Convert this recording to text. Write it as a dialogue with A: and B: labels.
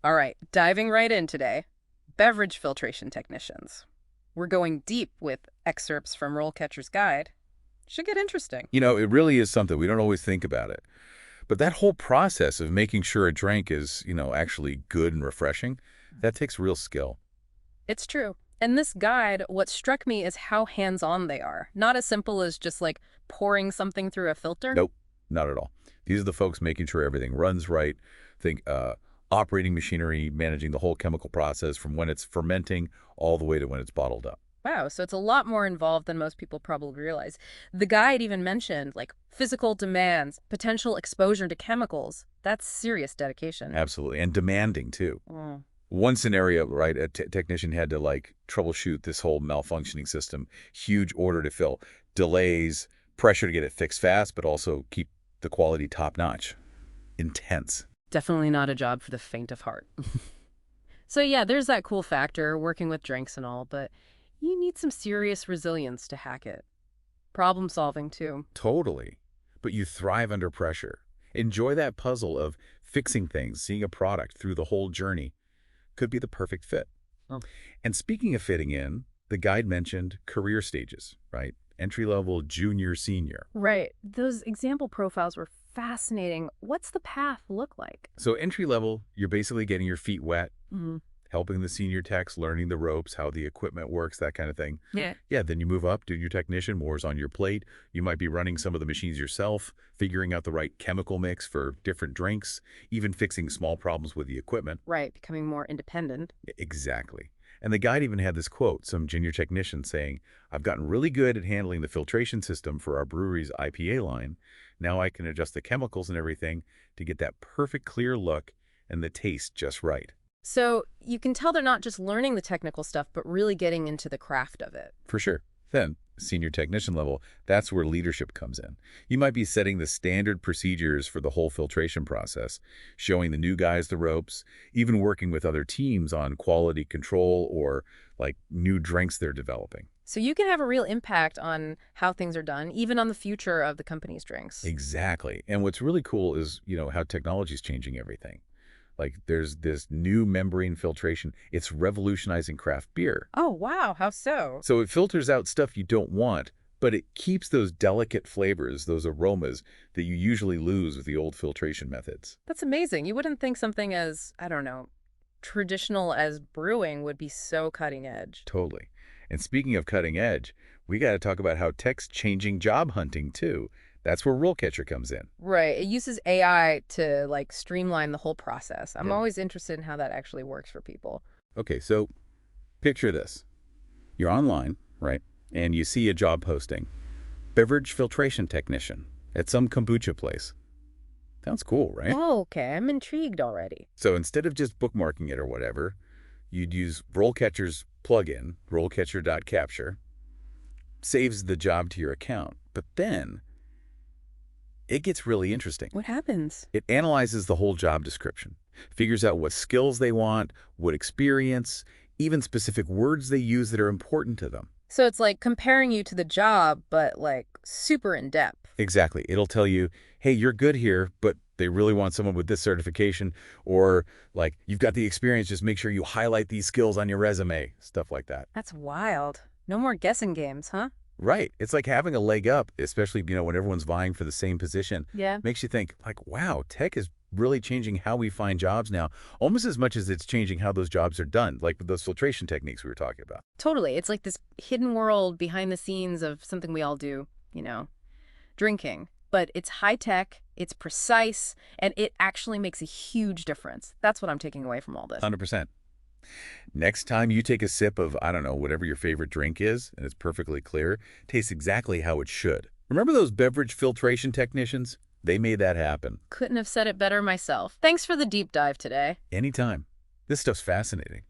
A: All right, diving right in today. Beverage Filtration Technicians. We're going deep with excerpts from RoleCatcher's guide. Should get interesting.
B: It really is something. We don't always think about it. But that whole process of making sure a drink is, actually good and refreshing, that takes real skill.
A: It's true. In this guide, what struck me is how hands-on they are. Not as simple as just like pouring something through a filter.
B: Nope, not at all. These are the folks making sure everything runs right. Think operating machinery, managing the whole chemical process from when it's fermenting all the way to when it's bottled up.
A: Wow, so it's a lot more involved than most people probably realize. The guide even mentioned like physical demands, potential exposure to chemicals. That's serious dedication.
B: Absolutely. And demanding, too.
A: Mm.
B: One scenario, right, a technician had to, troubleshoot this whole malfunctioning system. Huge order to fill. Delays, pressure to get it fixed fast, but also keep the quality top-notch. Intense.
A: Definitely not a job for the faint of heart. So yeah, there's that cool factor, working with drinks and all, but you need some serious resilience to hack it. Problem solving, too.
B: Totally. But you thrive under pressure. Enjoy that puzzle of fixing things, seeing a product through the whole journey. Could be the perfect fit.
A: Oh.
B: And speaking of fitting in, the guide mentioned career stages, right? Entry-level, junior, senior.
A: Right. Those example profiles were fascinating. What's the path look like?
B: So entry-level, you're basically getting your feet wet,
A: Mm-hmm.
B: helping the senior techs, learning the ropes, how the equipment works, that kind of thing.
A: Yeah.
B: Yeah, then you move up, do your technician, more's on your plate. You might be running some of the machines yourself, figuring out the right chemical mix for different drinks, even fixing small problems with the equipment.
A: Right, becoming more independent.
B: Exactly. And the guide even had this quote, some junior technician saying, "I've gotten really good at handling the filtration system for our brewery's IPA line. Now I can adjust the chemicals and everything to get that perfect clear look and the taste just right."
A: So you can tell they're not just learning the technical stuff, but really getting into the craft of it.
B: For sure. Then, senior technician level, that's where leadership comes in. You might be setting the standard procedures for the whole filtration process, showing the new guys the ropes, even working with other teams on quality control or new drinks they're developing.
A: So you can have a real impact on how things are done, even on the future of the company's drinks.
B: Exactly. And what's really cool is, how technology is changing everything. There's this new membrane filtration. It's revolutionizing craft beer.
A: Oh, wow. How so?
B: So it filters out stuff you don't want, but it keeps those delicate flavors, those aromas that you usually lose with the old filtration methods.
A: That's amazing. You wouldn't think something as, I don't know, traditional as brewing would be so cutting edge.
B: Totally. And speaking of cutting edge, we got to talk about how tech's changing job hunting, too. That's where RoleCatcher comes in.
A: Right. It uses AI to streamline the whole process. I'm
B: Yeah.
A: always interested in how that actually works for people.
B: Okay, so picture this. You're online, right? And you see a job posting. Beverage Filtration Technician at some kombucha place. Sounds cool, right?
A: Oh, okay. I'm intrigued already.
B: So instead of just bookmarking it or whatever, you'd use RoleCatcher's plugin, RoleCatcher.capture, saves the job to your account. But then it gets really interesting.
A: What happens?
B: It analyzes the whole job description, figures out what skills they want, what experience, even specific words they use that are important to them.
A: So it's like comparing you to the job, but super in depth.
B: Exactly. It'll tell you, hey, you're good here, but they really want someone with this certification, or you've got the experience, just make sure you highlight these skills on your resume, stuff like that.
A: That's wild. No more guessing games, huh?
B: Right. It's like having a leg up, especially, when everyone's vying for the same position.
A: Yeah.
B: Makes you think, wow, tech is really changing how we find jobs now, almost as much as it's changing how those jobs are done, like with those filtration techniques we were talking about.
A: Totally. It's like this hidden world behind the scenes of something we all do, drinking. But it's high tech, it's precise, and it actually makes a huge difference. That's what I'm taking away from all this.
B: 100%. Next time you take a sip of, I don't know, whatever your favorite drink is, and it's perfectly clear, tastes exactly how it should. Remember those beverage filtration technicians? They made that happen.
A: Couldn't have said it better myself. Thanks for the deep dive today.
B: Anytime. This stuff's fascinating.